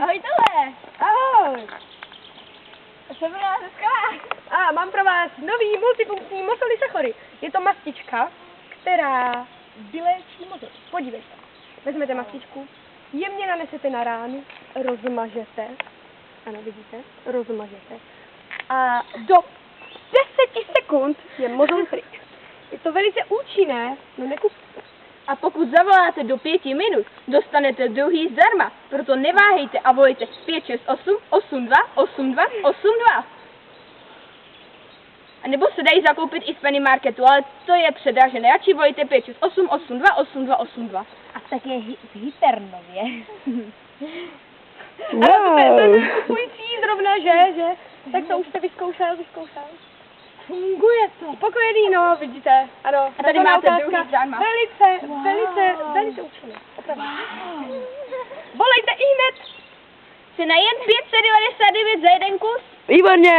Ahoj Tole. Ahoj. A co byla dneska? A mám pro vás nový multifunkční mosový sachory. Je to mastička, která vyléčí mozek. Podívejte. Vezmete mastičku, jemně nanesete na ránu, rozmažete. Ano, vidíte? Rozmažete. A do 10 sekund je mozol pryč. Je to velice účinné, no nekupte. A pokud zavoláte do 5 minut, dostanete druhý zdarma. Proto neváhejte a volejte 568 82 82 82. A nebo se dají zakoupit i z Penny Marketu, ale to je předražené. Radši volejte 568 82 82 82. A tak je v Hypernově. Ano, to je kupující zrovna, že? Tak to už jste vyzkoušel. Funguje to. Spokojený, no, vidíte, ano. A tady taková máte ukázka. druhý zdarma. Velice účinné. Opravdu. Volejte i hned. Jste na jen 599 za jeden kus? Výborně!